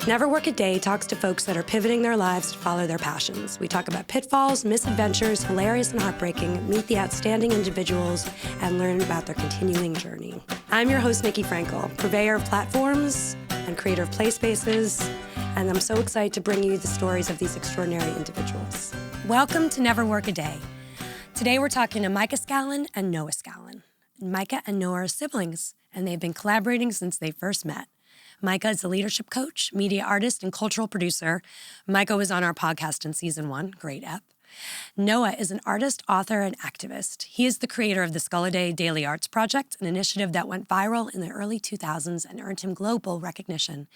Never Work a Day talks to folks that are pivoting their lives to follow their passions. We talk about pitfalls, misadventures, hilarious and heartbreaking, meet the outstanding individuals, and learn about their continuing journey. I'm your host, Nikki Frankel, purveyor of platforms and creator of play spaces, and I'm so excited to bring you the stories of these extraordinary individuals. Welcome to Never Work a Day. Today we're talking to Mica Scalin and Noah Scalin. Mica and Noah are siblings, and they've been collaborating since they first met. Mica is a leadership coach, media artist, and cultural producer. Mica was on our podcast in season 1, great ep. Noah is an artist, author, and activist. He is the creator of the Skull-A-Day Daily Arts Project, an initiative that went viral in the early 2000s and earned him global recognition.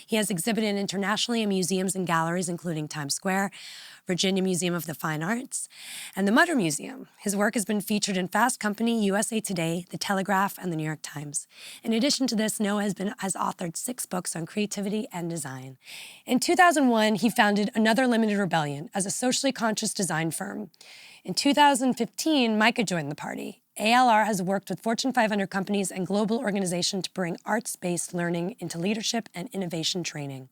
He has exhibited internationally in museums and galleries, including Times Square, Virginia Museum of the Fine Arts, and the Mutter Museum. His work has been featured in Fast Company, USA Today, The Telegraph, and the New York Times. In addition to this, Noah has authored 6 books on creativity and design. In 2001, he founded Another Limited Rebellion as a socially conscious design firm. In 2015, Mica joined the party. ALR has worked with Fortune 500 companies and global organizations to bring arts-based learning into leadership and innovation training.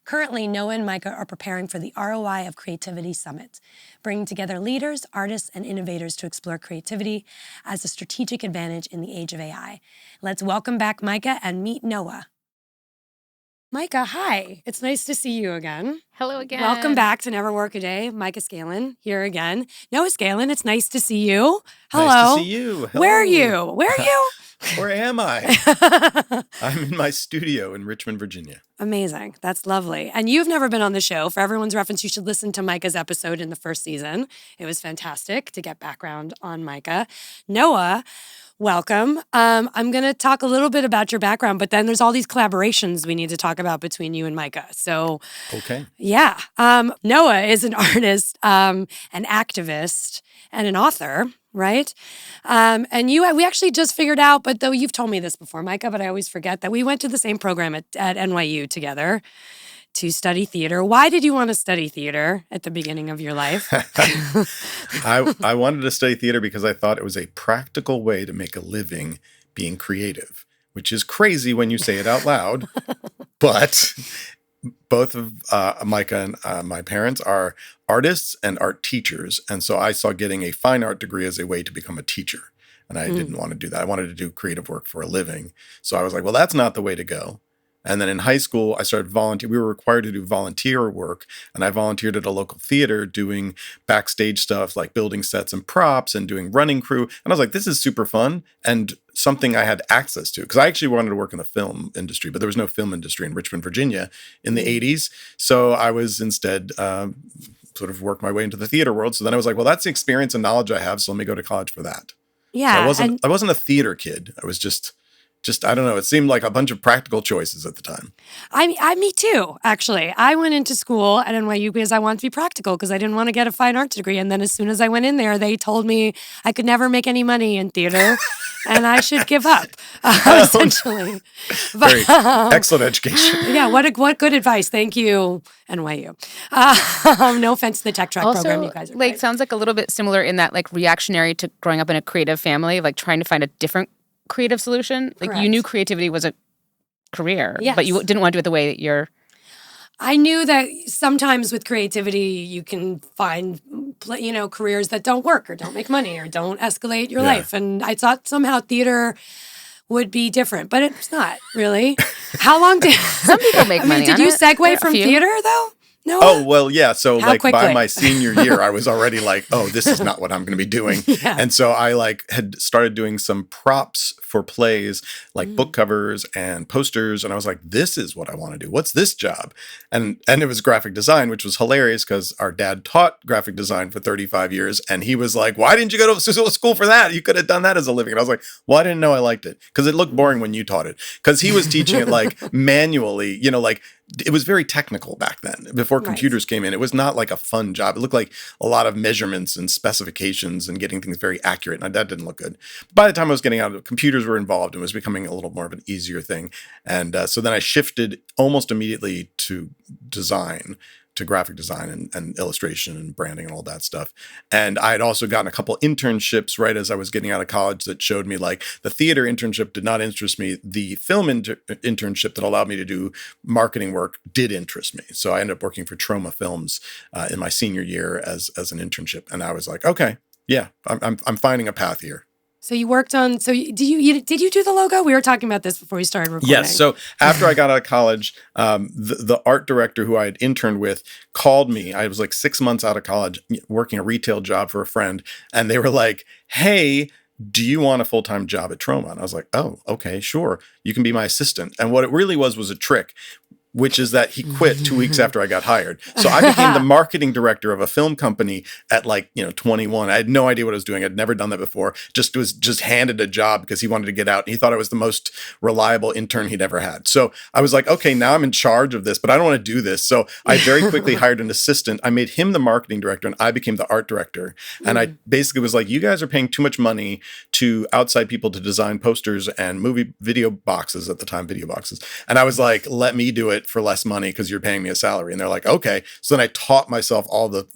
Currently, Noah and Mica are preparing for the ROI of Creativity Summit, bringing together leaders, artists, and innovators to explore creativity as a strategic advantage in the age of AI. Let's welcome back Mica and meet Noah. Mica, hi. It's nice to see you again. Hello again. Welcome back to Never Work a Day. Mica Scalin here again. Noah Scalin, it's nice to see you. Hello. Nice to see you. Hello. Where are you? Where are you? Where am I? I'm in my studio in Richmond, Virginia. Amazing. That's lovely. And you've never been on the show. For everyone's reference, you should listen to Mica's episode in the first season. It was fantastic to get background on Mica. Noah, welcome. I'm going to talk a little bit about your background, but then there's all these collaborations we need to talk about between you and Mica. So, okay. Yeah. Noah is an artist, an activist, and an author, right? And we actually just figured out, but though you've told me this before, Mica, but I always forget that we went to the same program at NYU together to study theater. Why did you want to study theater at the beginning of your life? I wanted to study theater because I thought it was a practical way to make a living being creative, which is crazy when you say it out loud. But both of Mica and my parents are artists and art teachers. And so I saw getting a fine art degree as a way to become a teacher. And I didn't want to do that. I wanted to do creative work for a living. So I was like, well, that's not the way to go. And then in high school, I started volunteer. We were required to do volunteer work. And I volunteered at a local theater doing backstage stuff like building sets and props and doing running crew. And I was like, this is super fun and something I had access to. Because I actually wanted to work in the film industry, but there was no film industry in Richmond, Virginia in the 80s. So I was instead sort of worked my way into the theater world. So then I was like, well, that's the experience and knowledge I have. So let me go to college for that. Yeah. So I wasn't a theater kid. I was just I don't know. It seemed like a bunch of practical choices at the time. Me too, actually. I went into school at NYU because I wanted to be practical because I didn't want to get a fine arts degree. And then as soon as I went in there, they told me I could never make any money in theater and I should give up, essentially. Very excellent education. Yeah, what good advice. Thank you, NYU. No offense to the tech track program. You guys are great. Sounds like a little bit similar in that like reactionary to growing up in a creative family, like trying to find a different creative solution. Like Correct. You knew creativity was a career, yes. but you didn't want to do it the way that you're. I knew that sometimes with creativity, you can find, careers that don't work or don't make money or don't escalate your life. And I thought somehow theater would be different, but it's not really. How long did some people make money? Did you segue from theater though? No. Oh, well, yeah. So How quickly? By my senior year, I was already like, oh, this is not what I'm going to be doing. Yeah. And so I had started doing some props for plays, like book covers and posters. And I was like, this is what I want to do. What's this job? And it was graphic design, which was hilarious because our dad taught graphic design for 35 years. And he was like, why didn't you go to school for that? You could have done that as a living. And I was like, well, I didn't know I liked it because it looked boring when you taught it. Because he was teaching it like manually, it was very technical back then before computers came in. It was not like a fun job. It looked like a lot of measurements and specifications and getting things very accurate. And that didn't look good. By the time I was getting out, computers were involved and it was becoming a little more of an easier thing. And so then I shifted almost immediately to design to graphic design and illustration and branding and all that stuff. And I had also gotten a couple internships right as I was getting out of college that showed me like the theater internship did not interest me. The film internship that allowed me to do marketing work did interest me. So I ended up working for Troma Films in my senior year as an internship. And I was like, okay, yeah, I'm finding a path here. So you worked on. So did you do the logo? We were talking about this before we started recording. Yes. So after I got out of college, the art director who I had interned with called me. I was like 6 months out of college, working a retail job for a friend, and they were like, "Hey, do you want a full-time job at Troma?" And I was like, "Oh, okay, sure. You can be my assistant." And what it really was a trick, which is that he quit 2 weeks after I got hired. So I became the marketing director of a film company at 21. I had no idea what I was doing. I'd never done that before. Was handed a job because he wanted to get out. And he thought I was the most reliable intern he'd ever had. So I was like, okay, now I'm in charge of this, but I don't want to do this. So I very quickly hired an assistant. I made him the marketing director and I became the art director. And I basically was like, you guys are paying too much money to outside people to design posters and video boxes at the time, video boxes. And I was like, let me do it for less money because you're paying me a salary. And they're like, okay. So then I taught myself all the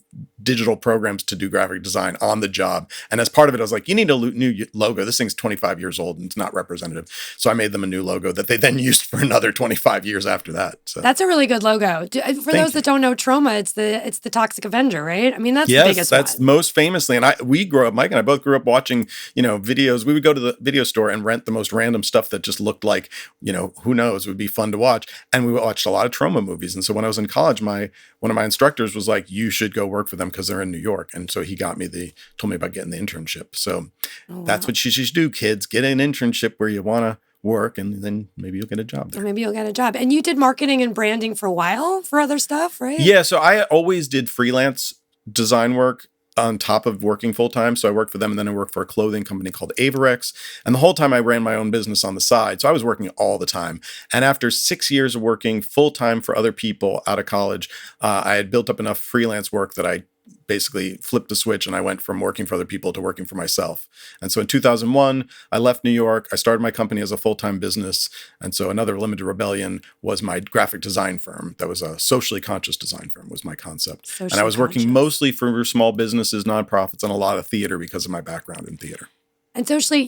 digital programs to do graphic design on the job. And as part of it, I was like, you need a new logo. This thing's 25 years old and it's not representative. So I made them a new logo that they then used for another 25 years after that. So that's a really good logo. For those that don't know Troma, it's the Toxic Avenger, right? I mean, that's the biggest that's one. Most famously. And we grew up, Mike and I both grew up watching, videos. We would go to the video store and rent the most random stuff that just looked like, who knows, would be fun to watch. And we watched a lot of Troma movies. And so when I was in college, one of my instructors was like, you should go work for them because they're in New York. And so he told me about getting the internship. So that's what you should do, kids. Get an internship where you want to work and then maybe you'll get a job there. Or maybe you'll get a job. And you did marketing and branding for a while for other stuff, right? Yeah. So I always did freelance design work on top of working full time. So I worked for them and then I worked for a clothing company called Averex. And the whole time I ran my own business on the side. So I was working all the time. And after 6 years of working full time for other people out of college, I had built up enough freelance work that I basically flipped the switch and I went from working for other people to working for myself. And so in 2001, I left New York. I started my company as a full-time business. And so Another Limited Rebellion was my graphic design firm. That was a socially conscious design firm was my concept. And I was working mostly for small businesses, nonprofits, and a lot of theater because of my background in theater. And socially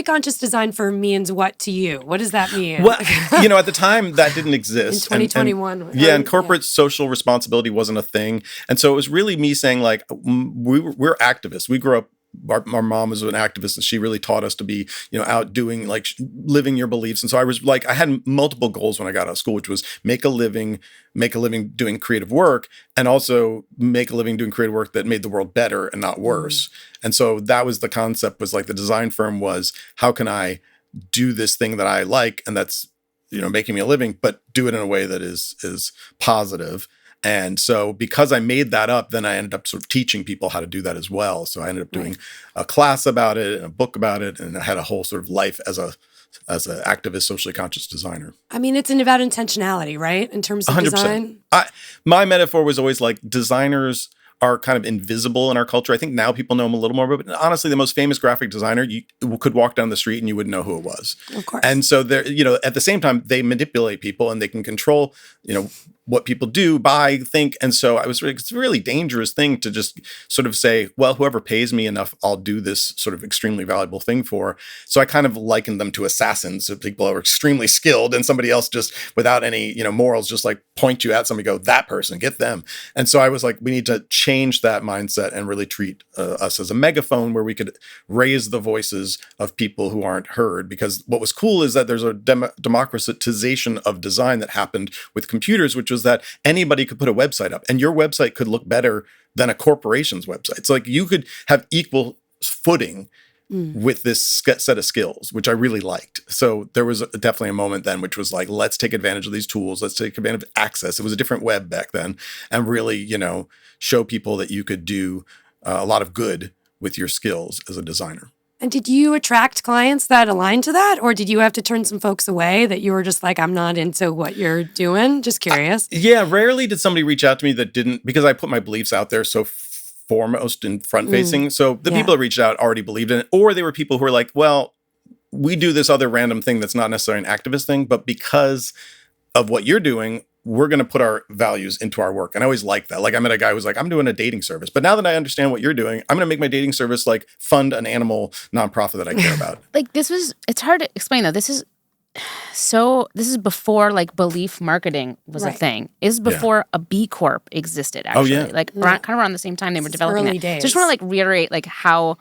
conscious design firm means what to you? What does that mean? Well, at the time that didn't exist. In 2021. And corporate social responsibility wasn't a thing. And so it was really me saying like, we're activists. We grew up, our mom was an activist and she really taught us to be, out doing living your beliefs. And so I was like, I had multiple goals when I got out of school, which was make a living doing creative work and also make a living doing creative work that made the world better and not worse. And so that was the concept, was like the design firm was, how can I do this thing that I like and that's, making me a living, but do it in a way that is positive. And so because I made that up, then I ended up sort of teaching people how to do that as well. So I ended up doing a class about it and a book about it. And I had a whole sort of life as an activist, socially conscious designer. I mean, it's about intentionality, right? In terms of 100%. design. My metaphor was always like designers are kind of invisible in our culture. I think now people know them a little more, but honestly, the most famous graphic designer, you could walk down the street and you wouldn't know who it was. Of course. And so they're, at the same time, they manipulate people and they can control, what people do, buy, think. And so it's a really dangerous thing to just sort of say, well, whoever pays me enough, I'll do this sort of extremely valuable thing for. So I kind of likened them to assassins. So people are extremely skilled and somebody else just without any, morals, just like point you at somebody, go, that person, get them. And so I was like, we need to change that mindset and really treat us as a megaphone where we could raise the voices of people who aren't heard. Because what was cool is that there's a democratization of design that happened with computers, which was that anybody could put a website up and your website could look better than a corporation's website. So like you could have equal footing with this set of skills, which I really liked. So there was definitely a moment then, which was like, let's take advantage of these tools. Let's take advantage of access. It was a different web back then, and really, show people that you could do a lot of good with your skills as a designer. And did you attract clients that aligned to that? Or did you have to turn some folks away that you were just like, I'm not into what you're doing? Just curious. Rarely did somebody reach out to me that didn't, because I put my beliefs out there so foremost and front facing. So the people that reached out already believed in it. Or they were people who were like, well, we do this other random thing that's not necessarily an activist thing, but because of what you're doing, we're going to put our values into our work. And I always liked that. Like I met a guy who was like, I'm doing a dating service. But now that I understand what you're doing, I'm going to make my dating service like fund an animal nonprofit that I care about. Like it's hard to explain though. This is before like belief marketing was a thing. This is before a B Corp existed actually. Oh, yeah. Like kind of around the same time they were developing early it. days. So I just want to like reiterate like how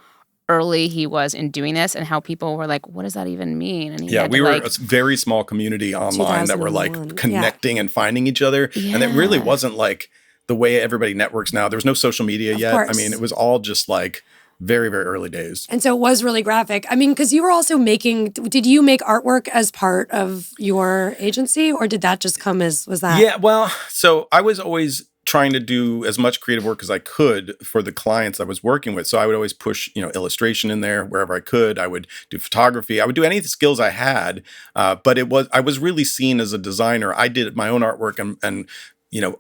early he was in doing this and how people were like, what does that even mean? And we were a very small community online that were like 2001. connecting and finding each other. Yeah. And it really wasn't like the way everybody networks now. There was no social media yet. course. I mean, it was all just like very, very early days. And so it was really graphic. I mean, because you were also did you make artwork as part of your agency or did that just come was that? Yeah, well, so I was always trying to do as much creative work as I could for the clients I was working with. So I would always push, illustration in there wherever I could. I would do photography. I would do any of the skills I had. But I was really seen as a designer. I did my own artwork and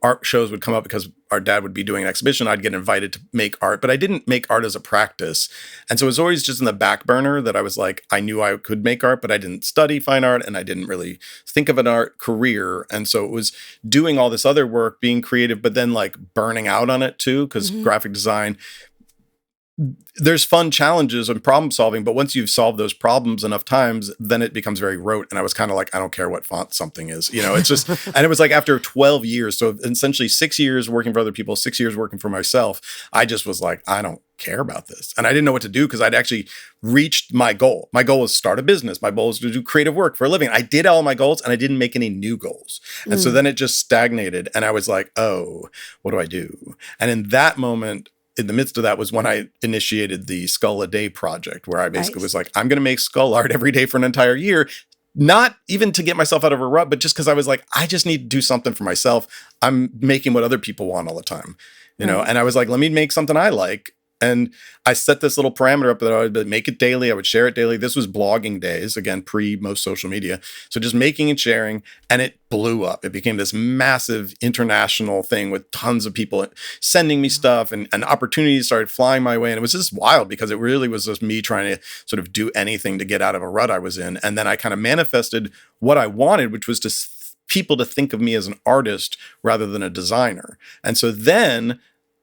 art shows would come up because our dad would be doing an exhibition. I'd get invited to make art, but I didn't make art as a practice. And so it was always just in the back burner that I was like, I knew I could make art, but I didn't study fine art and I didn't really think of an art career. And so it was doing all this other work, being creative, but then like burning out on it too, because graphic design, there's fun challenges and problem solving, but once you've solved those problems enough times, then it becomes very rote. And I was kind of like, I don't care what font something is, it's just, and it was like after 12 years, so essentially 6 years working for other people, 6 years working for myself, I just was like, I don't care about this. And I didn't know what to do because I'd actually reached my goal. My goal was start a business. My goal was to do creative work for a living. I did all my goals and I didn't make any new goals. And so then it just stagnated. And I was like, oh, what do I do? And in that moment, in the midst of that was when I initiated the Skull a Day project, where I basically was like, I'm going to make skull art every day for an entire year, not even to get myself out of a rut, but just because I was like, I just need to do something for myself. I'm making what other people want all the time, and I was like, let me make something I like. And I set this little parameter up that I would make it daily. I would share it daily. This was blogging days, again, pre most social media. So just making and sharing, and it blew up. It became this massive international thing with tons of people sending me stuff and opportunities started flying my way. And it was just wild because it really was just me trying to sort of do anything to get out of a rut I was in. And then I kind of manifested what I wanted, which was people to think of me as an artist rather than a designer. And so then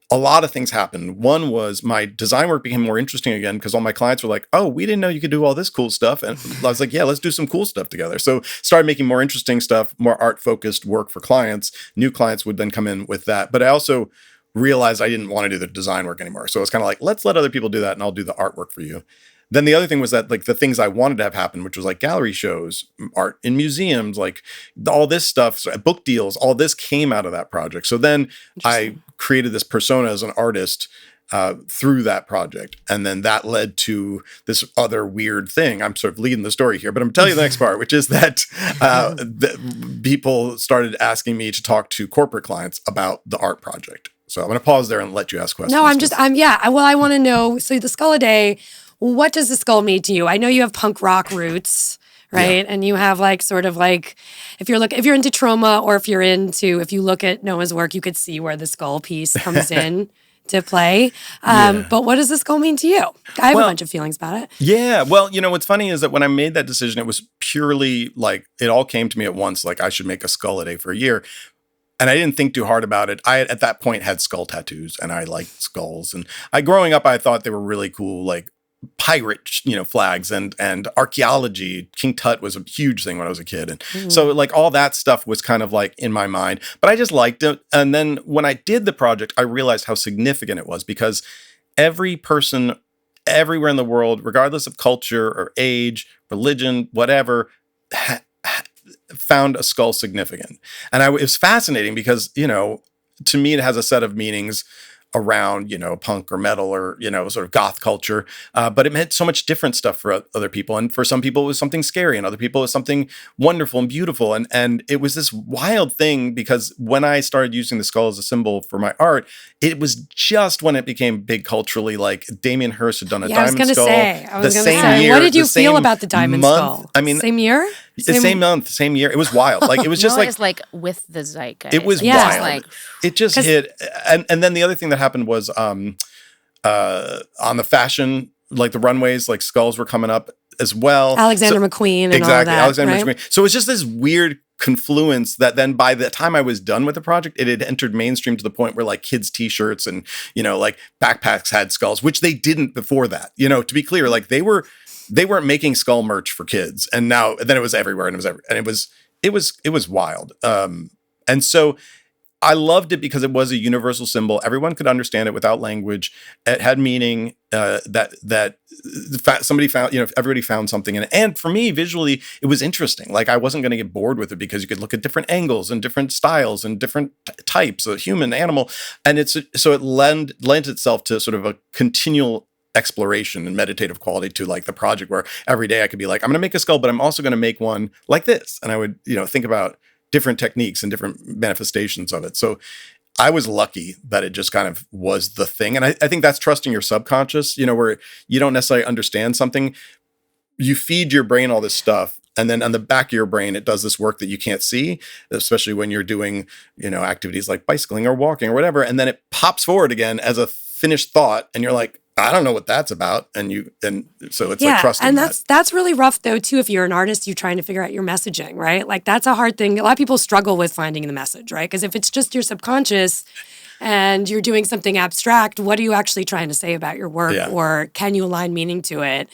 a lot of things happened. One was my design work became more interesting again because all my clients were like, oh, we didn't know you could do all this cool stuff. And I was like, yeah, let's do some cool stuff together. So started making more interesting stuff, more art-focused work for clients. New clients would then come in with that. But I also realized I didn't want to do the design work anymore. So it's kind of like, let's let other people do that and I'll do the artwork for you. Then the other thing was that like the things I wanted to have happen, which was like gallery shows, art in museums, like all this stuff, book deals, all this came out of that project. So then I created this persona as an artist through that project. And then that led to this other weird thing. I'm sort of leading the story here, but I'm telling you the next part, which is that people started asking me to talk to corporate clients about the art project. So I'm going to pause there and let you ask questions. No, I want to know, so the Skull a Day, what does the skull mean to you? I know you have punk rock roots, right? Yeah. And you have like sort of like if you're into trauma or if you look at Noah's work, you could see where the skull piece comes in to play. But what does the skull mean to you? I have a bunch of feelings about it. Yeah. Well, what's funny is that when I made that decision, it was purely like it all came to me at once, like I should make a skull a day for a year. And I didn't think too hard about it. I, at that point, had skull tattoos and I liked skulls. And growing up, I thought they were really cool, like pirate, flags and archaeology. King Tut was a huge thing when I was a kid. And so like all that stuff was kind of like in my mind, but I just liked it. And then when I did the project, I realized how significant it was because every person everywhere in the world, regardless of culture or age, religion, whatever, found a skull significant. And it was fascinating because, to me, it has a set of meanings around, punk or metal or, sort of goth culture. But it meant so much different stuff for other people. And for some people, it was something scary. And other people, it was something wonderful and beautiful. And it was this wild thing because when I started using the skull as a symbol for my art, it was just when it became big culturally, like Damien Hirst had done a diamond skull. I was going to say, what did you feel about the diamond skull? I mean, same year? Same month, same year. It was wild. Like it was just it's like with the zeitgeist. It was wild. It just hit. And then the other thing that happened was on the fashion, like the runways, like skulls were coming up as well. Alexander McQueen and all that. Alexander McQueen. So it was just this weird confluence that then by the time I was done with the project, it had entered mainstream to the point where like kids' t-shirts and, like backpacks had skulls, which they didn't before that. To be clear, like they weren't making skull merch for kids. And then it was everywhere, and it was wild. And so I loved it because it was a universal symbol. Everyone could understand it without language. It had meaning that somebody found, everybody found something in it. And for me, visually, it was interesting. Like I wasn't going to get bored with it because you could look at different angles and different styles and different types of human, animal. And so it lent itself to sort of a continual exploration and meditative quality to like the project, where every day I could be like, I'm going to make a skull, but I'm also going to make one like this. And I would, think about different techniques and different manifestations of it. So I was lucky that it just kind of was the thing. And I think that's trusting your subconscious, where you don't necessarily understand something. You feed your brain all this stuff. And then on the back of your brain, it does this work that you can't see, especially when you're doing, activities like bicycling or walking or whatever. And then it pops forward again as a finished thought. And you're like, I don't know what that's about. And so it's like trusting. And that's really rough though, too. If you're an artist, you're trying to figure out your messaging, right? Like that's a hard thing. A lot of people struggle with finding the message, right? Because if it's just your subconscious and you're doing something abstract, what are you actually trying to say about your work? Yeah. Or can you align meaning to it?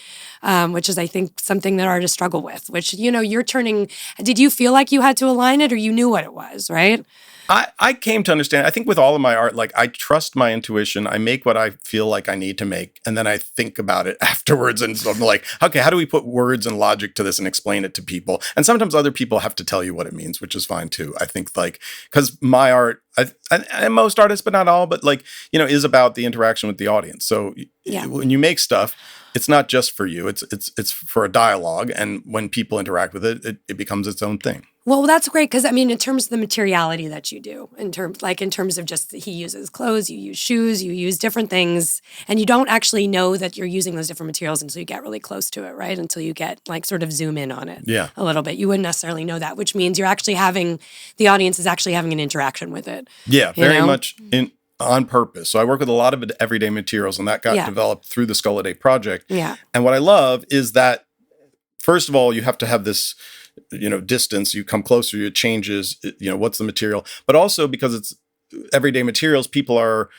Which is, I think, something that artists struggle with, which, did you feel like you had to align it or you knew what it was, right? I came to understand, I think with all of my art, like I trust my intuition. I make what I feel like I need to make. And then I think about it afterwards. And so I'm like, okay, how do we put words and logic to this and explain it to people? And sometimes other people have to tell you what it means, which is fine too. I think like, because my art, and most artists, but not all, but like, is about the interaction with the audience. So when you make stuff, it's not just for you. It's for a dialogue. And when people interact with it, it becomes its own thing. Well, that's great because, in terms of the materiality that you do, in terms of just he uses clothes, you use shoes, you use different things, and you don't actually know that you're using those different materials until you get really close to it, right? Until you get sort of zoom in on it a little bit. You wouldn't necessarily know that, which means you're actually the audience is actually having an interaction with it. Yeah, very much on purpose. So I work with a lot of everyday materials, and that got developed through the Skull a Day project. Yeah. And what I love is that, first of all, you have to have this distance, you come closer, it changes, what's the material, but also because it's everyday materials, people are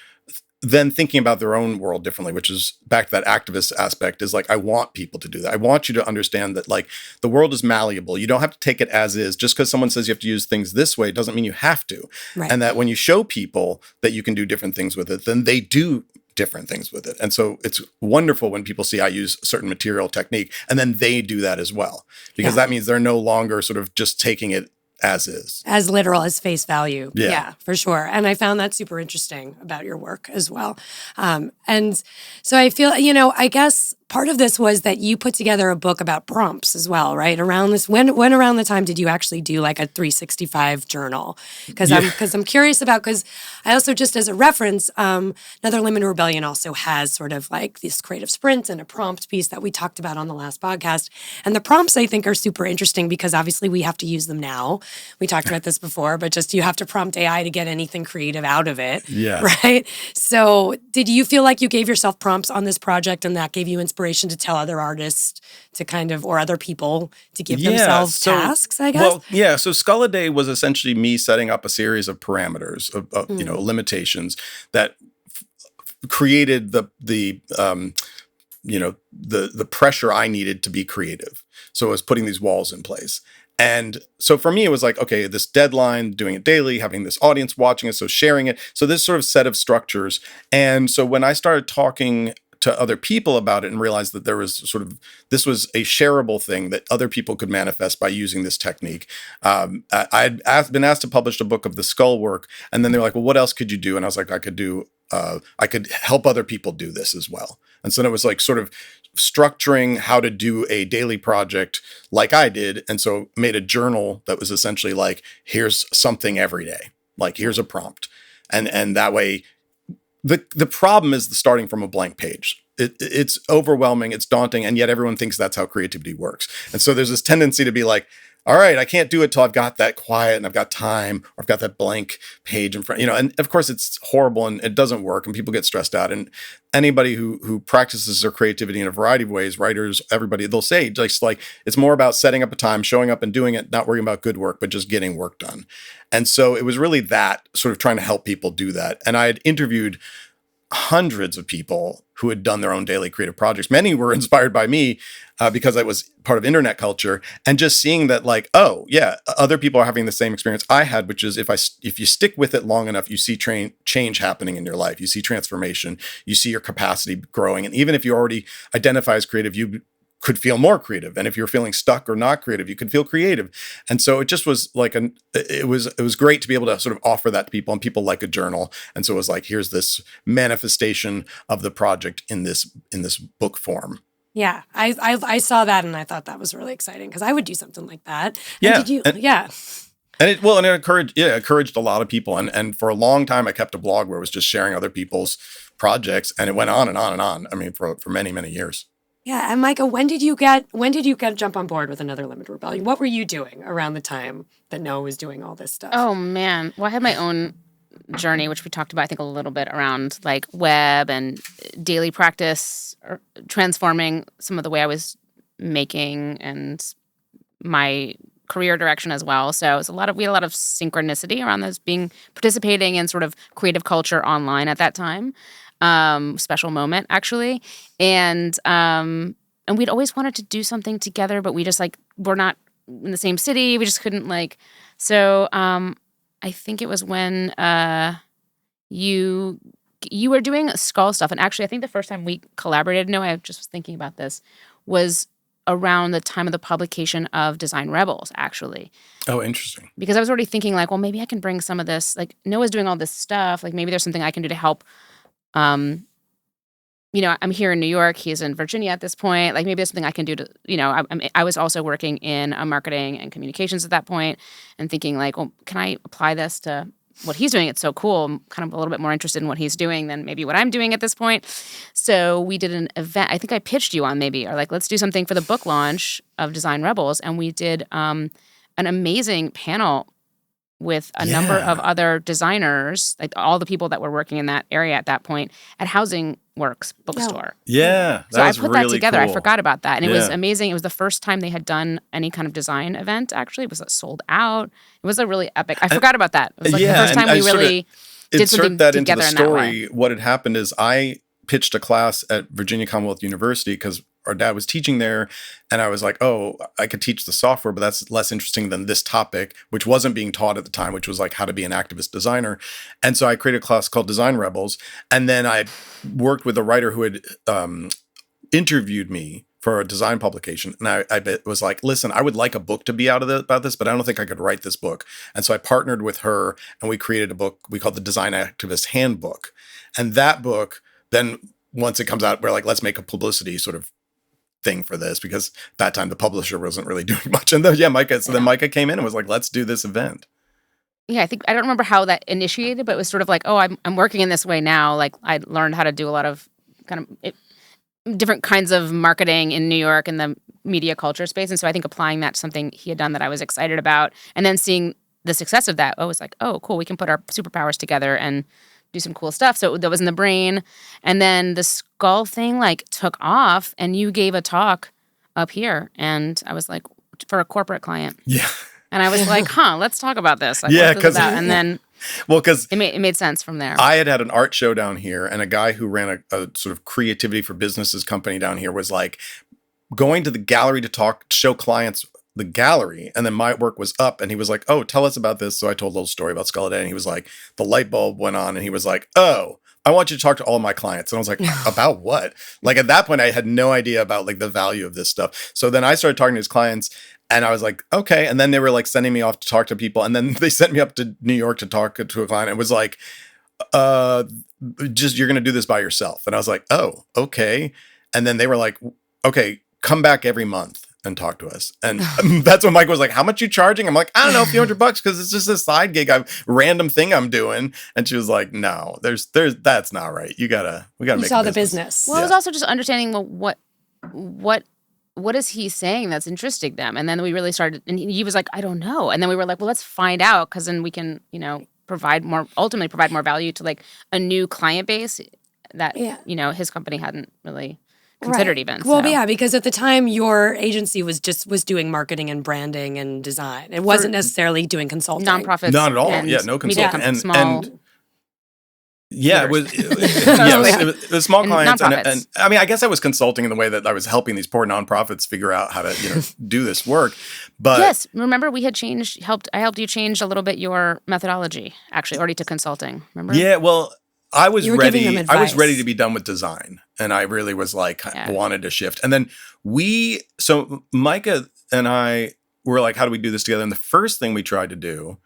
then thinking about their own world differently, which is back to that activist aspect is like, I want people to do that. I want you to understand that like the world is malleable. You don't have to take it as is. Just because someone says you have to use things this way doesn't mean you have to. Right. And that when you show people that you can do different things with it, then they do different things with it. And so it's wonderful when people see I use certain material technique and then they do that as well, because that means they're no longer sort of just taking it as is. As literal as face value. Yeah, for sure. And I found that super interesting about your work as well. And so I feel, I guess part of this was that you put together a book about prompts as well, right? Around this, when around the time did you actually do like a 365 journal? Because I'm curious about, because I also just as a reference, Another Limited Rebellion also has sort of like this creative sprint and a prompt piece that we talked about on the last podcast. And the prompts I think are super interesting because obviously we have to use them now. We talked about this before, but just you have to prompt AI to get anything creative out of it. Yeah. Right? So did you feel like you gave yourself prompts on this project and that gave you inspiration to tell other artists to kind of, or other people to give themselves tasks, I guess? Well, yeah. So Skull a Day was essentially me setting up a series of parameters of limitations that created the pressure I needed to be creative. So I was putting these walls in place. And so for me, it was like, okay, this deadline, doing it daily, having this audience watching it, so sharing it. So this sort of set of structures. And so when I started talking to other people about it and realized that there was this was a shareable thing that other people could manifest by using this technique. I'd been asked to publish a book of the skull work. And then they were like, well, what else could you do? And I was like, I could help other people do this as well. And so it was like sort of structuring how to do a daily project like I did. And so made a journal that was essentially like, here's something every day. Like, here's a prompt. And that way, the problem is the starting from a blank page. It's overwhelming, it's daunting, and yet everyone thinks that's how creativity works. And so there's this tendency to be like, all right, I can't do it till I've got that quiet and I've got time, or I've got that blank page in front, and of course it's horrible and it doesn't work and people get stressed out. And anybody who practices their creativity in a variety of ways, writers, everybody, they'll say just like, it's more about setting up a time, showing up and doing it, not worrying about good work, but just getting work done. And so it was really that, sort of trying to help people do that. And I had interviewed hundreds of people who had done their own daily creative projects. Many were inspired by me because I was part of internet culture, and just seeing that, like, oh yeah, other people are having the same experience I had, which is if you stick with it long enough, you see change happening in your life. You see transformation. You see your capacity growing, and even if you already identify as creative, you could feel more creative. And if you're feeling stuck or not creative, you could feel creative. And so it just was like it was great to be able to sort of offer that to people, and people like a journal. And so it was like, here's this manifestation of the project in this book form. Yeah, I saw that and I thought that was really exciting because I would do something like that. Yeah. And did you? And it encouraged a lot of people. And for a long time, I kept a blog where it was just sharing other people's projects, and it went on and on and on. I mean, for many, many years. Yeah, and Mica, when did you get to jump on board with Another Limited Rebellion? What were you doing around the time that Noah was doing all this stuff? Oh man, well, I had my own journey, which we talked about, I think, a little bit around like web and daily practice, or transforming some of the way I was making and my career direction as well. So it was we had a lot of synchronicity around this, participating in sort of creative culture online at that time. Special moment, actually. And we'd always wanted to do something together, but we just we're not in the same city. We just couldn't so I think it was when you were doing skull stuff. And actually, I think the first time we collaborated, no, I just was thinking about this, was around the time of the publication of Design Rebels, actually. Oh, interesting. Because I was already thinking well, maybe I can bring some of this, Noah's doing all this stuff. Maybe there's something I can do to help. I'm here in New York. He's in Virginia at this point. Maybe there's something I can do to, I was also working in marketing and communications at that point, and thinking well, can I apply this to what he's doing? It's so cool. I'm kind of a little bit more interested in what he's doing than maybe what I'm doing at this point. So we did an event. I think I pitched you on let's do something for the book launch of Design Rebels. And we did an amazing panel with a number of other designers, all the people that were working in that area at that point, at Housing Works bookstore. Yeah. So I put that together. Cool. I forgot about that. And it was amazing. It was the first time they had done any kind of design event, actually. It was sold out. It was a really epic. I forgot about that. It was the first time we really did something that together into the in story. that way. What had happened is I pitched a class at Virginia Commonwealth University because our dad was teaching there, and I was like, oh, I could teach the software, but that's less interesting than this topic, which wasn't being taught at the time, which was how to be an activist designer. And so I created a class called Design Rebels, and then I worked with a writer who had interviewed me for a design publication, and I was like, listen, I would like a book to be about this, but I don't think I could write this book. And so I partnered with her, and we created a book we called the Design Activist Handbook. And that book, then once it comes out, we're like, let's make a publicity sort of thing for this, because that time the publisher wasn't really doing much. And then then Mica came in and was like, let's do this event. Yeah, I don't remember how that initiated, but it was sort of oh, I'm working in this way now. I learned how to do a lot of kind of different kinds of marketing in New York in the media culture space. And so I think applying that to something he had done that I was excited about, and then seeing the success of that, was oh, cool, we can put our superpowers together and do some cool stuff. So that was in the brain. And then the skull thing took off, and you gave a talk up here, and I was for a corporate client. Yeah. And I was let's talk about this. Because and then because it made sense from there. I had an art show down here, and a guy who ran a sort of creativity for businesses company down here was going to the gallery to show clients the gallery, and then my work was up, and he was like, oh, tell us about this. So I told a little story about Scalin, and he was like, the light bulb went on, and he was like, oh, I want you to talk to all of my clients. And I was like, about what? At that point, I had no idea about the value of this stuff. So then I started talking to his clients, and I was like, okay. And then they were sending me off to talk to people, and then they sent me up to New York to talk to a client. It was just, you're going to do this by yourself. And I was like, oh, okay. And then they were like, okay, come back every month and talk to us. And that's when Mike was like, how much you charging? I'm like, I don't know, a few $100 because it's just a side gig, random thing I'm doing. And she was like, no, there's that's not right. We gotta make the business. Well, it was also just understanding what what is he saying that's interesting them? And then we really started, and he was like, I don't know. And then we were like, well, let's find out, because then we can, ultimately provide more value to like a new client base that, his company hadn't really considered even. Well, so. yeah, because at the time your agency was doing marketing and branding and design. It wasn't necessarily doing consulting. Nonprofits. Not at all. And No consulting. small. Yeah, it was small clients, and I mean, I guess I was consulting in the way that I was helping these poor nonprofits figure out how to do this work. But yes, remember we had I helped you change a little bit your methodology, actually, already to consulting. Remember? Yeah, well, I was ready. I was ready to be done with design, and I really was like wanted to shift. And then so Mica and I were like, how do we do this together? And the first thing we tried to do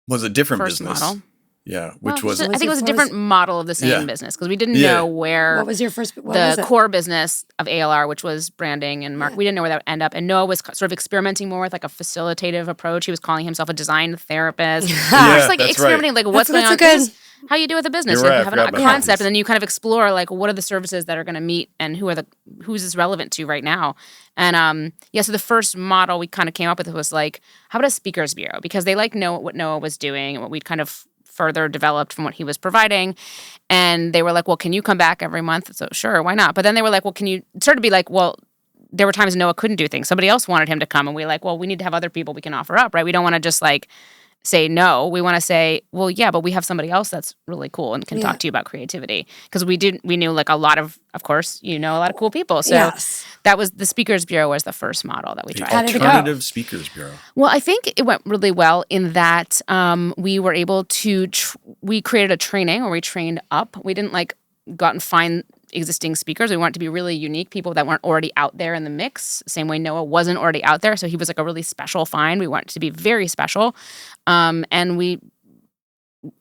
was a different business model. Yeah, which was... I think it was a different model of the same business, because we didn't know where... What was your first... the core business of ALR, which was branding and marketing, we didn't know where that would end up. And Noah was sort of experimenting more with like a facilitative approach. He was calling himself a design therapist. Just like experimenting, like what's going on. This is how you do with a business. You have a concept, and then you kind of explore like what are the services that are going to meet, and who's this relevant to right now. And so the first model we kind of came up with was like, how about a speakers bureau? Because they like know what Noah was doing and what we'd kind of further developed from what he was providing. And they were like, well, can you come back every month? So sure, why not? But then they were like, well, it started to be like, well, there were times Noah couldn't do things. Somebody else wanted him to come, and we were like, well, we need to have other people we can offer up, right? We don't want to just like say no. We want to say, well, yeah, but we have somebody else that's really cool and can talk to you about creativity. Because we knew like a lot of course, a lot of cool people. So that was the Speakers Bureau was the first model that we tried. How did it go? Alternative Speakers Bureau. Well, I think it went really well in that we were able to, we created a training where we trained up. We didn't like go out and find existing speakers. We wanted to be really unique, people that weren't already out there in the mix, same way Noah wasn't already out there. So he was like a really special find. We wanted to be very special. And we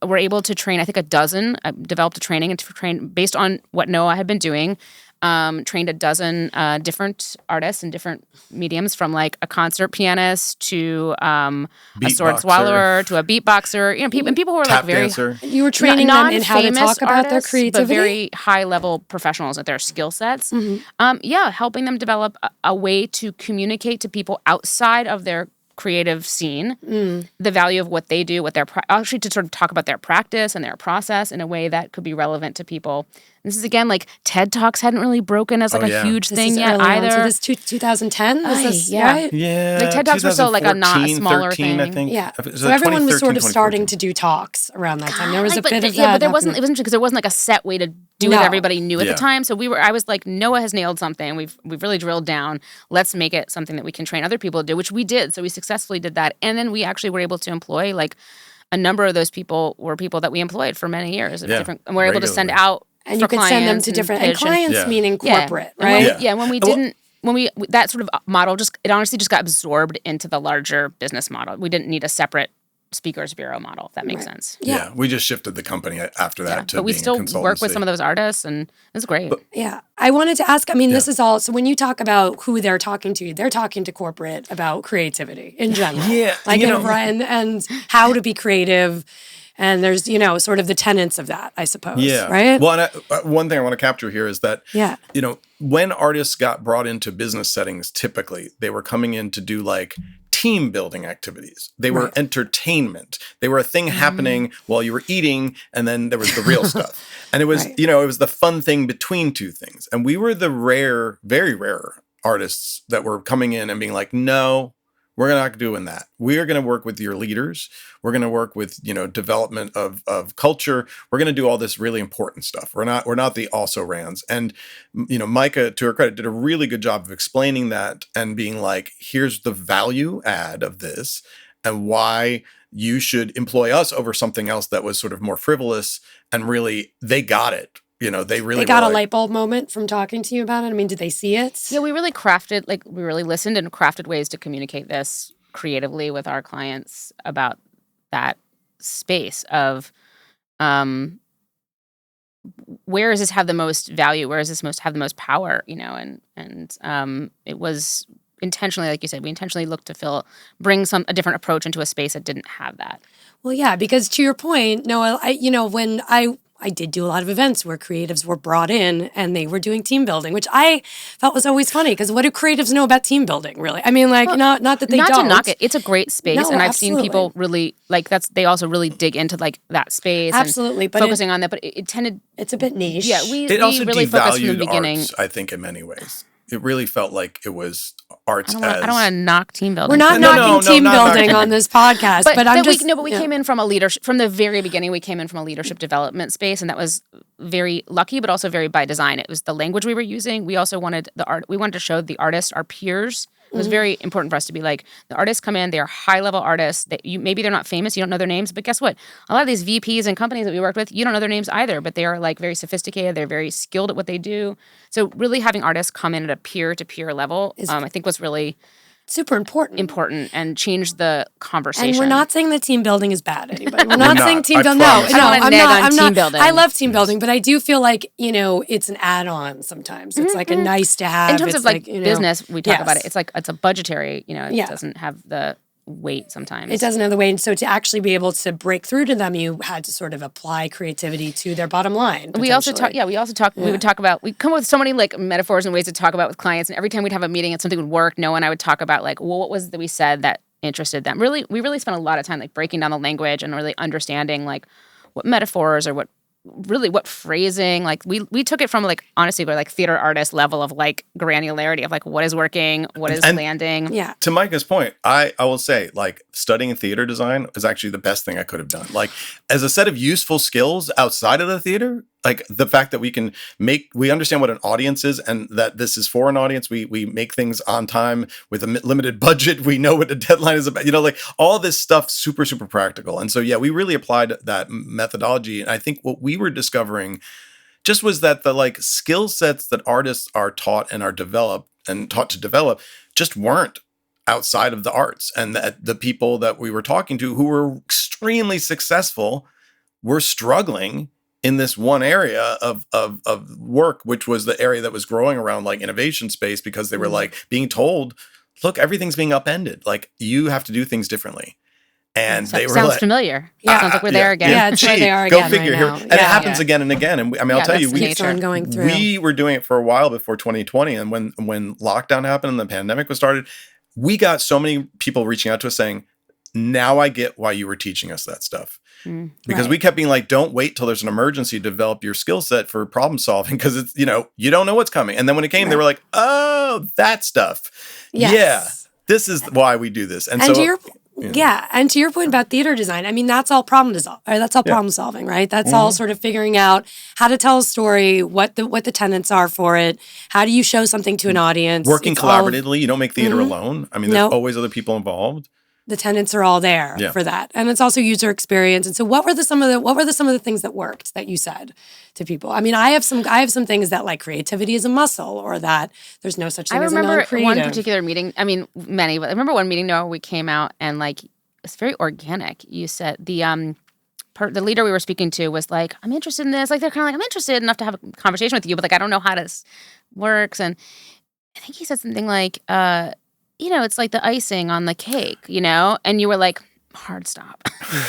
were able to train, I think, a dozen, developed a training and train based on what Noah had been doing. Trained a dozen different artists in different mediums, from like a concert pianist to a sword swallower to a beatboxer. People who were like very dancer. You were training them in how to talk about their creativity, but very high level professionals at their skill sets. Helping them develop a way to communicate to people outside of their creative scene, the value of what they do, actually to sort of talk about their practice and their process in a way that could be relevant to people. This is, again, like TED Talks hadn't really broken as like a huge thing yet either. So this 2010? Was this right? Yeah. Like TED Talks were still like a smaller 13, thing. I think. Yeah. So everyone was sort of starting to do talks around that time. There was a bit of that. Yeah, but it wasn't because there wasn't like a set way to do it everybody knew at the time. So I was like, Noah has nailed something. We've really drilled down. Let's make it something that we can train other people to do, which we did. So we successfully did that. And then we actually were able to employ like a number of those people were people that we employed for many years. And we're able to send out. And you could send them to different clients, meaning corporate, right? Yeah, when we that sort of model it honestly just got absorbed into the larger business model. We didn't need a separate Speakers Bureau model, if that makes sense. Yeah, we just shifted the company after that to but we being still a consultancy. work with some of those artists, and it's great. I wanted to ask, this is all, so when you talk about who they're talking to, they're talking to corporate about creativity in general. Like, and how to be creative. And there's, sort of the tenets of that, I suppose. Yeah. Right? Well, and one thing I want to capture here is that, when artists got brought into business settings, typically they were coming in to do like team building activities. They were entertainment. They were a thing happening while you were eating, and then there was the real stuff. And it was, it was the fun thing between two things. And we were the very rare artists that were coming in and being like, no, we're not doing that. We are going to work with your leaders. We're going to work with, development of culture. We're going to do all this really important stuff. We're not the also-rans. And, Mica, to her credit, did a really good job of explaining that and being like, here's the value add of this and why you should employ us over something else that was sort of more frivolous. And really, they got it. They got a light bulb moment from talking to you about it. Did they see it? Yeah, we really we really listened and crafted ways to communicate this creatively with our clients about that space of where does this have the most value? Where does this have the most power? And it was intentionally, like you said, we intentionally looked to bring a different approach into a space that didn't have that. Well, yeah, because to your point, Noah, when I did do a lot of events where creatives were brought in and they were doing team building, which I felt was always funny because what do creatives know about team building, really? I mean, like, not that they don't. Not to knock it. It's a great space. No, and I've absolutely. seen people really, like, they also really dig into, like, that space. Absolutely. And but focusing on that. But it tended. it's a bit niche. Yeah, It we also really focused from the devalued beginning. arts, I think, in many ways. It really felt like it was arts I don't want to knock team building. We're not No, knocking no, team not building knocking. on this podcast, but I'm just... we came in from a leadership, from the very beginning, we came in from a leadership development space, and that was very lucky, but also very by design. It was the language we were using. We also wanted we wanted to show the artists, our peers. It was very important for us to be like, the artists come in, they're high-level artists. Maybe they're not famous, you don't know their names, but guess what? A lot of these VPs and companies that we worked with, you don't know their names either, but they are like very sophisticated, they're very skilled at what they do. So really having artists come in at a peer-to-peer level, I think was really super important and change the conversation. And we're not saying that team building is bad, anybody. We're not not. saying team I building. No, promise. I'm not. Team building. I love team building, but I do feel like, it's an add-on sometimes. It's like a nice to have. In terms It's of like you know, business, we talk yes. about it. It's like it's a budgetary, it Yeah. doesn't have the weight sometimes. It doesn't have the way. And so to actually be able to break through to them, you had to sort of apply creativity to their bottom line. We also talk. We would talk about. We come up with so many like metaphors and ways to talk about with clients. And every time we'd have a meeting and something would work, Noah and I would talk about like, well, what was it that we said that interested them? We really spent a lot of time like breaking down the language and really understanding like what metaphors or what phrasing. Like we took it from like honestly, we're like theater artist level of like granularity of like what is working, what is landing. Yeah. To Micah's point, I will say, like, studying theater design is actually the best thing I could have done. Like, as a set of useful skills outside of the theater, like the fact that we understand what an audience is and that this is for an audience. We make things on time with a limited budget. We know what the deadline is about, like all this stuff, super, super practical. And so, yeah, we really applied that methodology. And I think what we were discovering just was that the like skill sets that artists are taught and are taught to develop just weren't outside of the arts, and that the people that we were talking to who were extremely successful were struggling in this one area of work, which was the area that was growing around like innovation space, because they were like being told, look, everything's being upended. Like, you have to do things differently. And they were sounds like, familiar. Yeah, sounds like we're there again. Yeah, it's where they are again. Go figure. Right now. And it happens again and again. And I'll tell you, keeps on going through. We were doing it for a while before 2020. And when lockdown happened and the pandemic was started, we got so many people reaching out to us saying, now I get why you were teaching us that stuff. Because we kept being like, don't wait till there's an emergency to develop your skill set for problem solving, because it's, you don't know what's coming. And then when it came, they were like, oh, that stuff. Yes. Yeah, this is why we do this. And so, to your point about theater design, I mean, that's all problem solving, right? That's all sort of figuring out how to tell a story, what the tenets are for it. How do you show something to an audience? Working collaboratively. You don't make theater alone. I mean, there's always other people involved. The tenets are all there for that, and it's also user experience. And so, what were some of the things that worked that you said to people? I mean, I have some things that like creativity is a muscle, or that there's no such thing as a non-creative. I remember one particular meeting. I mean, many, but I remember one meeting, Noah, we came out and like it's very organic. You said the leader we were speaking to was like, I'm interested in this. Like, they're kind of like, I'm interested enough to have a conversation with you, but like, I don't know how this works. And I think he said something like, it's like the icing on the cake, and you were like, hard stop.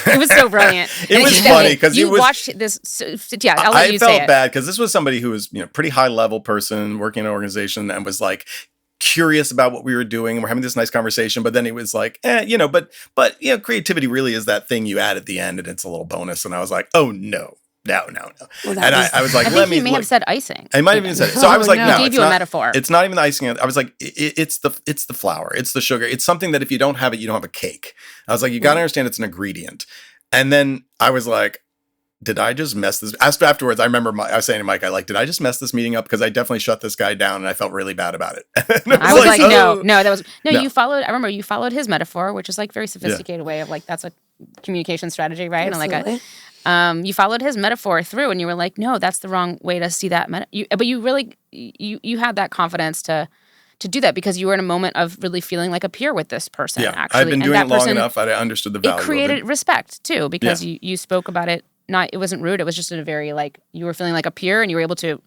It was so brilliant. It was funny because you watched this. I'll let you say it. I felt bad because this was somebody who was, pretty high level person working in an organization and was like curious about what we were doing. And we're having this nice conversation, but then he was like, but creativity really is that thing you add at the end and it's a little bonus. And I was like, oh no. No. Well, and I was like, I think he may have said icing. I might have even said it. So I was like, no, he gave you a metaphor. It's not even the icing. I was like, it's the flour. It's the sugar. It's something that if you don't have it, you don't have a cake. I was like, you got to understand it's an ingredient. And then I was like, did I just mess this? Afterwards, I remember I was saying to Mike, did I just mess this meeting up? Because I definitely shut this guy down and I felt really bad about it. I was like, no, that was, no, No. you followed, I remember you followed his metaphor, which is like very sophisticated way of like, that's a communication strategy, right? Absolutely. And like you followed his metaphor through and you were like, no, that's the wrong way to see that. But you really, you had that confidence to do that because you were in a moment of really feeling like a peer with this person. Yeah, actually. I've been doing it long enough. I understood the value It of created respect too because Yeah. you spoke about it. It wasn't rude. It was just in a very like, you were feeling like a peer and you were able to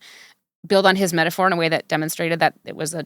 build on his metaphor in a way that demonstrated that it was a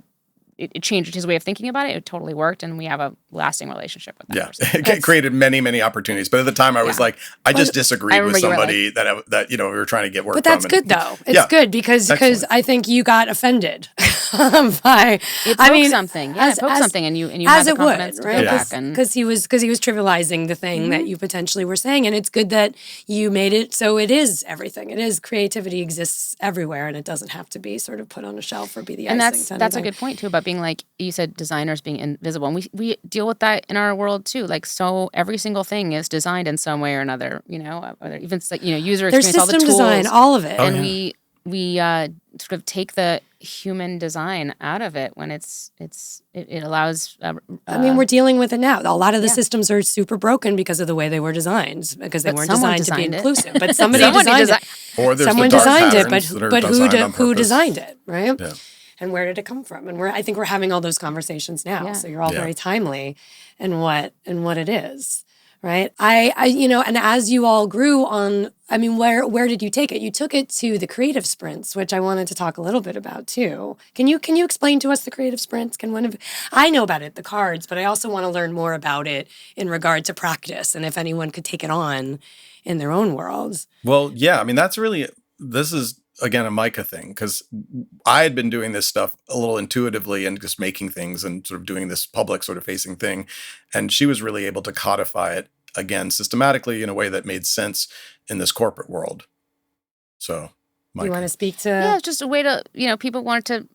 it changed his way of thinking about it. It totally worked, and we have a lasting relationship with that person. It created many, many opportunities. But at the time, I was like, I just disagreed with somebody that we were trying to get work from. But that's good, though. It's good because I think you got offended by. It poked something. Yeah, it poked something, and you had the confidence to go back. Because he was trivializing the thing that you potentially were saying, and it's good that you made it so it is everything. It is creativity exists everywhere, and it doesn't have to be sort of put on a shelf or be the icing. And that's a good point too about being like you said, designers being invisible, and we deal with that in our world too. Like, so every single thing is designed in some way or another. Even like user experience, there's all the tools, system design, all of it, and we sort of take the human design out of it when it allows. We're dealing with it now. A lot of the systems are super broken because of the way they were designed, because they weren't designed to be inclusive. But somebody designed it. Or there's someone the dark designed it, but who designed it, right? Yeah. And where did it come from? And I think we're having all those conversations now. Yeah. So you're all very timely in what it is, right? And as you all grew on, where did you take it? You took it to the creative sprints, which I wanted to talk a little bit about too. Can you explain to us the creative sprints? I know about it, the cards, but I also want to learn more about it in regard to practice and if anyone could take it on in their own worlds. Well, yeah, this is again a Mica thing, because I had been doing this stuff a little intuitively and just making things and sort of doing this public sort of facing thing, and she was really able to codify it again systematically in a way that made sense in this corporate world. So Mica. You want to speak to it's just a way to people wanted to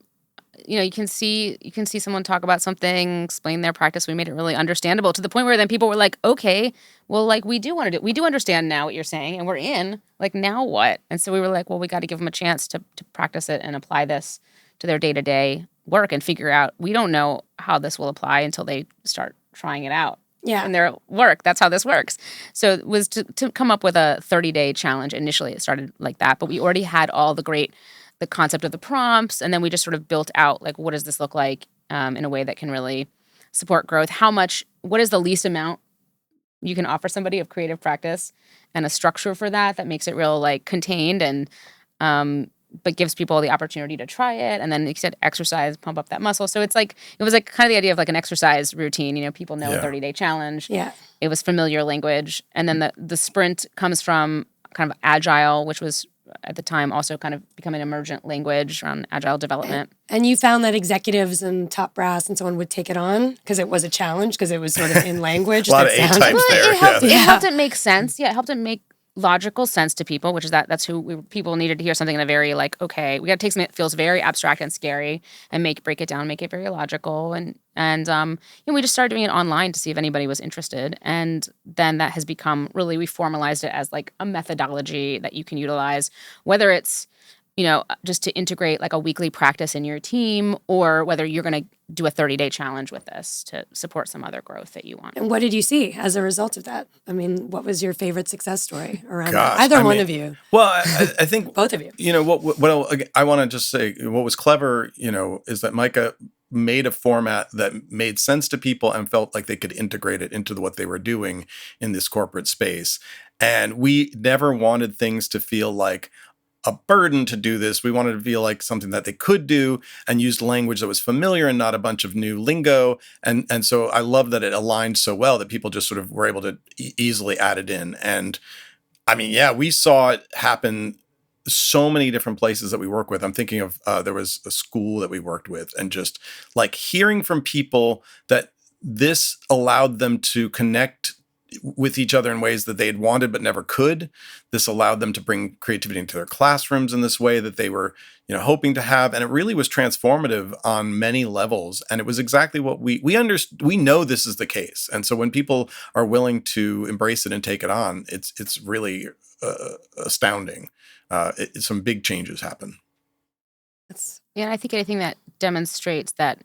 you can see someone talk about something, explain their practice. We made it really understandable to the point where then people were like, okay, well, like we do understand now what you're saying, and we're in. Like, now what? And so we were like, well, we got to give them a chance to practice it and apply this to their day-to-day work and figure out. We don't know how this will apply until they start trying it out. Yeah. In their work. That's how this works. So it was to come up with a 30-day challenge. Initially, it started like that, but we already had all the concept of the prompts, and then we just sort of built out, like, what does this look like in a way that can really support growth? What is the least amount you can offer somebody of creative practice, and a structure for that makes it real, like, contained and but gives people the opportunity to try it. And then you said exercise, pump up that muscle. So it was like kind of the idea of like an exercise routine. People know a 30-day challenge. Yeah. It was familiar language. And then the sprint comes from kind of agile, which was at the time also kind of becoming an emergent language around agile development. And you found that executives and top brass and so on would take it on because it was a challenge, because it was sort of in language. A lot of A types there. It helped it make sense. Yeah, it helped it make logical sense to people, which is that's who people needed to hear something in a very like, okay, we got to take something that feels very abstract and scary and break it down, make it very logical. And we just started doing it online to see if anybody was interested. And then that has become really, we formalized it as like a methodology that you can utilize, whether it's, just to integrate like a weekly practice in your team, or whether you're going to do a 30-day challenge with this to support some other growth that you want. And what did you see as a result of that? What was your favorite success story around that? Either one of you. Well, I think both of you. What I want to just say, what was clever, is that Mica made a format that made sense to people and felt like they could integrate it into what they were doing in this corporate space. And we never wanted things to feel like a burden to do this. We wanted to feel like something that they could do, and used language that was familiar and not a bunch of new lingo. And so I love that it aligned so well that people just sort of were able to easily add it in. And we saw it happen so many different places that we work with. I'm thinking of, there was a school that we worked with, and just like hearing from people that this allowed them to connect with each other in ways that they had wanted but never could. This allowed them to bring creativity into their classrooms in this way that they were, hoping to have. And it really was transformative on many levels. And it was exactly what we know this is the case. And so when people are willing to embrace it and take it on, it's really astounding. Some big changes happen. I think anything that demonstrates that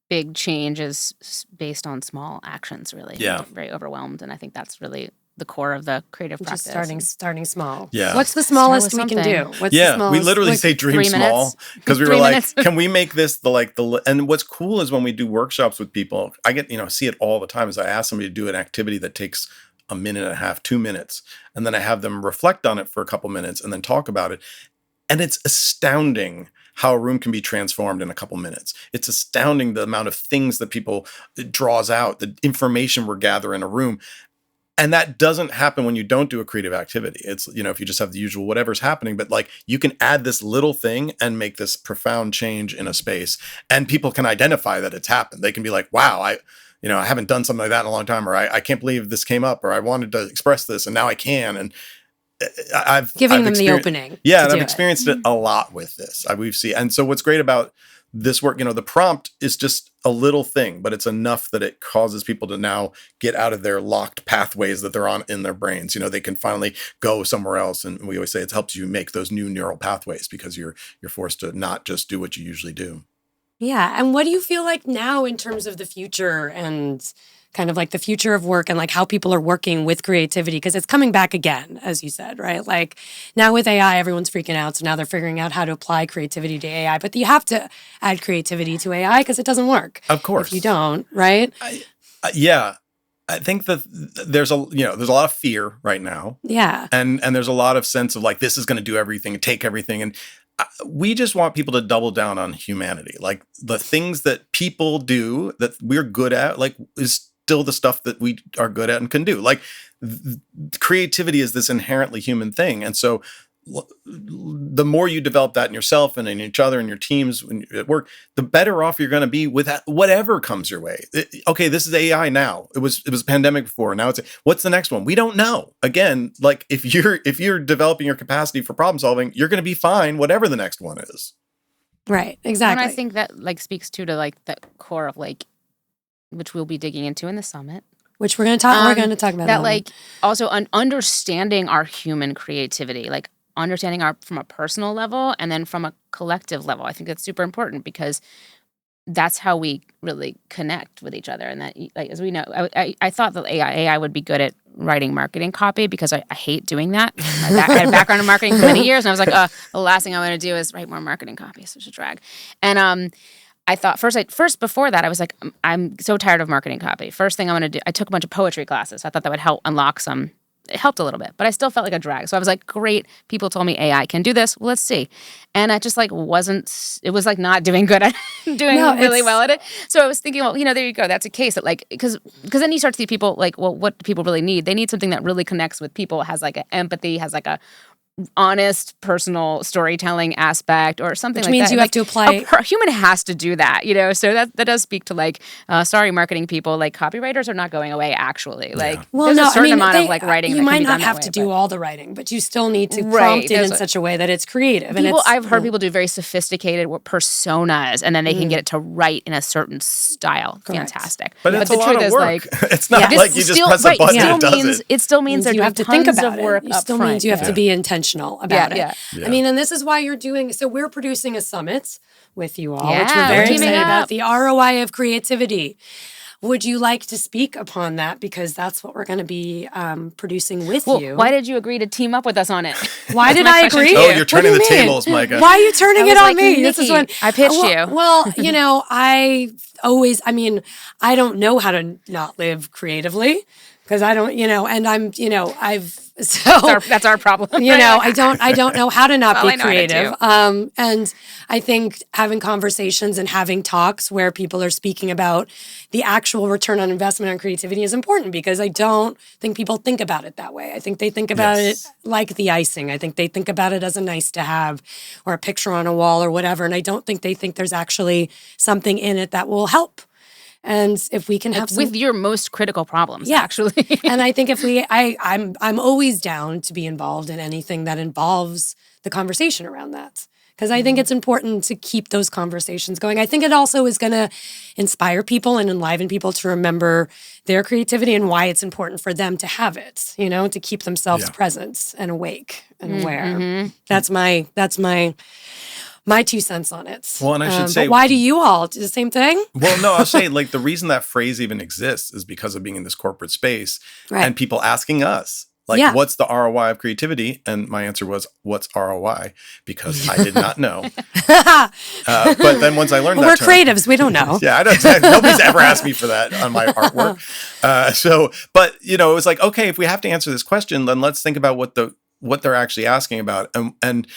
big change is based on small actions, really. Yeah. Very overwhelmed. And I think that's really the core of the creative practice. Just starting small. Yeah. What's the smallest we can do? What's the smallest? We literally say dream small, because we were like, can we make this and what's cool is when we do workshops with people, I get, see it all the time, is I ask somebody to do an activity that takes a minute and a half, 2 minutes. And then I have them reflect on it for a couple minutes and then talk about it. And it's astounding how a room can be transformed in a couple minutes. It's astounding the amount of things that people it draws out, the information we're gathering in a room. And that doesn't happen when you don't do a creative activity. It's, if you just have the usual whatever's happening, but like you can add this little thing and make this profound change in a space, and people can identify that it's happened. They can be like, wow, I haven't done something like that in a long time, or I can't believe this came up, or I wanted to express this and now I can. And I've Giving them the opening. Yeah. And I've experienced it a lot with this. We've seen. And so what's great about this work, the prompt is just a little thing, but it's enough that it causes people to now get out of their locked pathways that they're on in their brains. They can finally go somewhere else. And we always say it helps you make those new neural pathways because you're forced to not just do what you usually do. Yeah. And what do you feel like now in terms of the future and kind of like the future of work and like how people are working with creativity? Because it's coming back again, as you said, right? Like now with AI, everyone's freaking out. So now they're figuring out how to apply creativity to AI. But you have to add creativity to AI because it doesn't work. Of course. If you don't, right? Yeah. I think that there's a lot of fear right now. Yeah. And there's a lot of sense of like, this is going to do everything and take everything. And we just want people to double down on humanity. Like the things that people do that we're good at, like is still the stuff that we are good at and can do. Like creativity is this inherently human thing. And so the more you develop that in yourself and in each other and your teams when at work, the better off you're going to be with whatever comes your way. Okay, this is AI now. It was a pandemic before. Now what's the next one? We don't know. Again, like if you're developing your capacity for problem solving, you're going to be fine whatever the next one is. Right. Exactly. And I think that like speaks to like the core of like, which we'll be digging into in the summit. Which we're going to talk. We're going to talk about that. Like also understanding our human creativity, like understanding from a personal level and then from a collective level. I think that's super important because that's how we really connect with each other. And that, like as we know, I thought that AI would be good at writing marketing copy because I hate doing that. I had a background in marketing for many years, and I was like, the last thing I want to do is write more marketing copy. It's such a drag. And I thought first before that, I was like, I'm so tired of marketing copy. First thing I want to do, I took a bunch of poetry classes. I thought that would help unlock some. It helped a little bit, but I still felt like a drag. So I was like, great, people told me AI can do this. Well, let's see. And I just like it was like not doing good at really well at it. So I was thinking, well, there you go. That's a case that like, because then you start to see people like, well, what do people really need? They need something that really connects with people, has like an empathy, has like a honest personal storytelling aspect or something Which like means that. you have to apply. A human has to do that, So that does speak to like, sorry, marketing people, like copywriters are not going away actually. Like, there's a certain amount of like writing. You that might can be not done have that to way, do all the writing, but you still need to prompt it in such a way that it's creative. I've heard people do very sophisticated personas, and then they can get it to write in a certain style. Correct. Fantastic. But it's a lot of work. Like, it's not like you just press a button and it does it. It still means you have to think about it. It still means you have to be intentional about it. Yeah. I mean, and this is why you're doing, so we're producing a summit with you all, which we're we're very teaming excited up. about, the ROI of creativity. Would you like to speak upon that? Because that's what we're going to be producing with you. Why did you agree to team up with us on it? Why did I agree? Oh, you're turning the tables, Micah. Why are you turning it on me? Nikki, This is when I pitched you. Well, I don't know how to not live creatively. Because I don't, and I'm, that's our problem. I don't know how to not be creative. And I think having conversations and having talks where people are speaking about the actual return on investment on creativity is important because I don't think people think about it that way. I think they think about it like the icing. I think they think about it as a nice to have or a picture on a wall or whatever. And I don't think they think there's actually something in it that will help. And if we can have with your most critical problems, actually. And I think if I'm always down to be involved in anything that involves the conversation around that. Because I think it's important to keep those conversations going. I think it also is going to inspire people and enliven people to remember their creativity and why it's important for them to have it, to keep themselves present and awake and aware. Mm-hmm. That's my 2 cents on it. Well, and I should say, but why do you all do the same thing? Well, no, I'll say like the reason that phrase even exists is because of being in this corporate space and people asking us, like, what's the ROI of creativity? And my answer was, what's ROI? Because I did not know. But then once I learned that we're term, creatives, we don't know. I don't. Nobody's ever asked me for that on my artwork. But it was like, okay, if we have to answer this question, then let's think about what they're actually asking about. And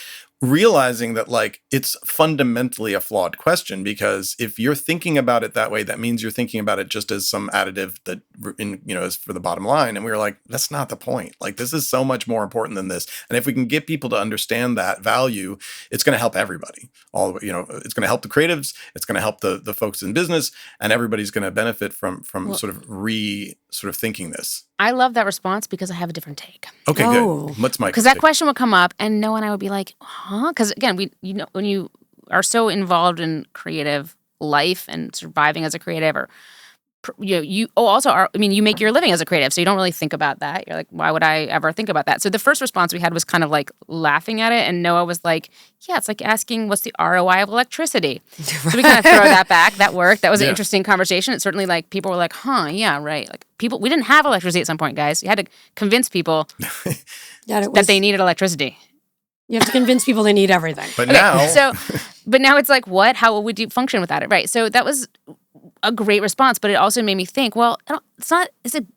realizing that like it's fundamentally a flawed question, because if you're thinking about it that way, that means you're thinking about it just as some additive that is for the bottom line. And we were like, that's not the point. Like, this is so much more important than this. And if we can get people to understand that value, it's going to help everybody. It's going to help the creatives, it's going to help the folks in business, and everybody's going to benefit from sort of thinking this. I love that response because I have a different take. Okay, good. What's my Because that question would come up, and Noah and I would be like, huh? Because again, when you are so involved in creative life and surviving as a creative, or you make your living as a creative, so you don't really think about that. You're like, why would I ever think about that? So the first response we had was kind of like laughing at it, and Noah was like, yeah, it's like asking what's the ROI of electricity. So we kind of throw that back. That worked. That was an interesting conversation. It certainly, like, people were like, huh, yeah, right. Like, we didn't have electricity at some point, guys. You had to convince people that they needed electricity. You have to convince people they need everything. But now, but now it's like, what? How would you function without it? Right. So that was a great response, but it also made me think, well, it's not,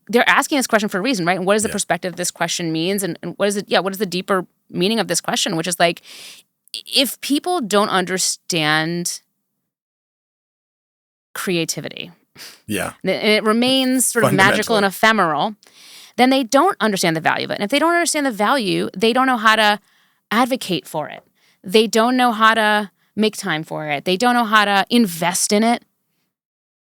they're asking this question for a reason, right? And what is the perspective this question means? And what is it? Yeah. What is the deeper meaning of this question? Which is like, if people don't understand creativity, and it remains sort of magical and ephemeral, then they don't understand the value of it. And if they don't understand the value, they don't know how to advocate for it. They don't know how to make time for it. They don't know how to invest in it.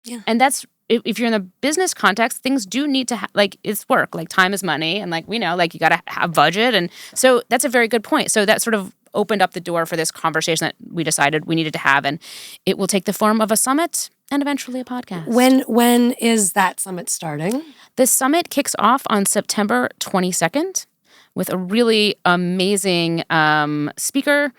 Yeah. And that's, if you're in a business context, things do need to, it's work. Like, time is money. And like, we know, like, you got to have budget. And so that's a very good point. So that sort of opened up the door for this conversation that we decided we needed to have. And it will take the form of a summit and eventually a podcast. When is that summit starting? The summit kicks off on September 22nd with a really amazing speaker.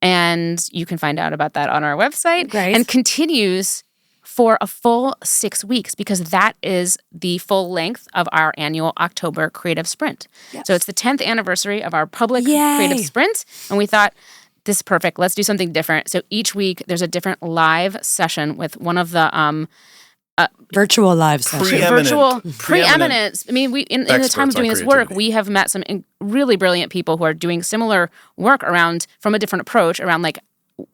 And you can find out about that on our website. Great. And continues for a full 6 weeks, because that is the full length of our annual October Creative Sprint. Yes. So it's the 10th anniversary of our public Creative Sprint. And we thought, this is perfect. Let's do something different. So each week there's a different live session with one of the virtual live session. Preeminent. I mean, in the time of doing this work, we have met some really brilliant people who are doing similar work from a different approach around, like,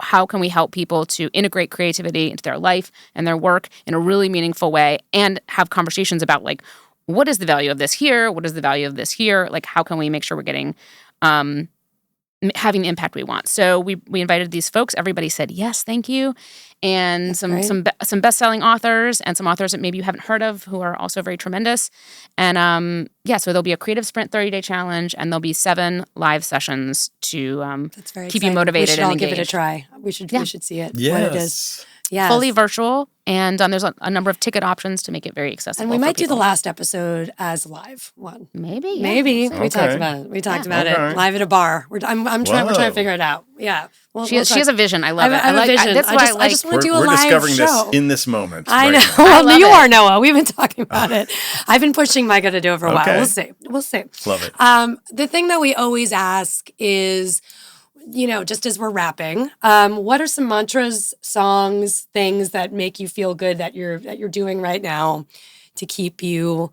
how can we help people to integrate creativity into their life and their work in a really meaningful way, and have conversations about, like, what is the value of this here? What is the value of this here? Like, how can we make sure we're getting having the impact we want? So we invited these folks. Everybody said yes, thank you, and some best-selling authors, and some authors that maybe you haven't heard of who are also very tremendous. And so there'll be a Creative Sprint 30-day challenge, and there'll be 7 live sessions to keep you motivated. We should all give it a try. We should see it. Yes. What it is. Yes. Fully virtual, and there's a number of ticket options to make it very accessible. And we might do the last episode as live one. Maybe. Okay. We talked about it. We talked about it live at a bar. We're trying to figure it out. Yeah. She has a vision. I love it. I have a vision. That's why I just want to do a live show. We're discovering this in this moment. I know. Well, you are, Noah. We've been talking about it. I've been pushing Mica to do it for a while. We'll see. Love it. The thing that we always ask is, just as we're wrapping, what are some mantras, songs, things that make you feel good that you're doing right now to keep you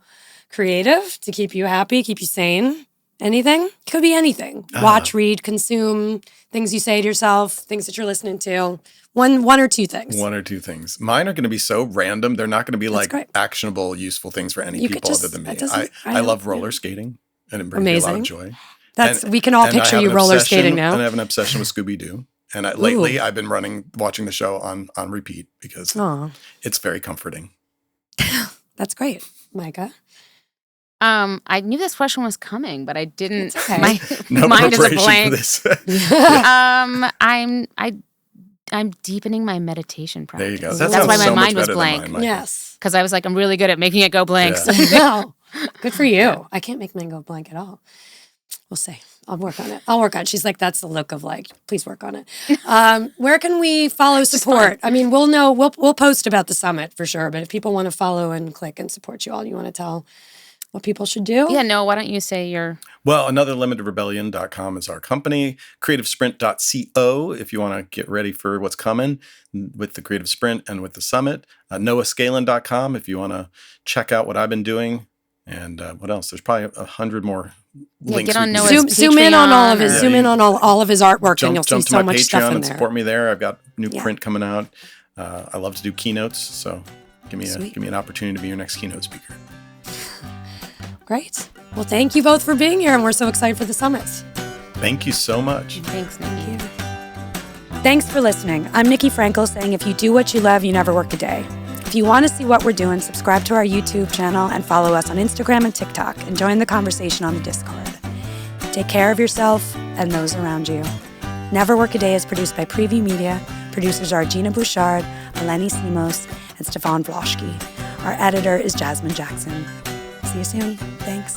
creative, to keep you happy, keep you sane? Anything? Could be anything. Watch, read, consume, things you say to yourself, things that you're listening to. One or two things. One or two things. Mine are going to be so random. They're not going to be actionable, useful things for any people other than me. I love roller skating, and it brings me a lot of joy. We can all picture you roller skating now. And I have an obsession with Scooby-Doo. And lately I've been watching the show on repeat because it's very comforting. That's great, Mica. I knew this question was coming, but I didn't. Okay. My no mind is a blank. For this. I'm deepening my meditation practice. There you go. That's why my mind was blank. Yes, because I was like, I'm really good at making it go blank. Yeah. No, good for you. I can't make mine go blank at all. We'll see. I'll work on it. She's like, that's the look of like, please work on it. Where can we follow support? I mean, we'll post about the summit for sure, but if people want to follow and click and support you all, you want to tell what people should do? Yeah, no, why don't you say your... Well, anotherlimitedrebellion.com is our company. Creativesprint.co if you want to get ready for what's coming with the Creative Sprint and with the summit. NoahScalin.com if you want to check out what I've been doing And what else? There's probably 100 more Yeah, links. get on we can Noah's do. Zoom in on all of his Patreon or- zoom in on all of his artwork, and you'll see Jump to so my much Patreon stuff in and there. support me there. I've got new Yeah. print coming out. I love to do keynotes, so Sweet. give me an opportunity to be your next keynote speaker. Great. Well, thank you both for being here, and we're so excited for the summit. Thank you so much. Thanks, Nikki. Thanks for listening. I'm Nikki Frankel saying if you do what you love, you never work a day. If you want to see what we're doing, subscribe to our YouTube channel and follow us on Instagram and TikTok and join the conversation on the Discord. Take care of yourself and those around you. Never Work a Day is produced by Preview Media. Producers are Gina Bouchard, Eleni Simos, and Stefan Vloshki. Our editor is Jasmine Jackson. See you soon. Thanks.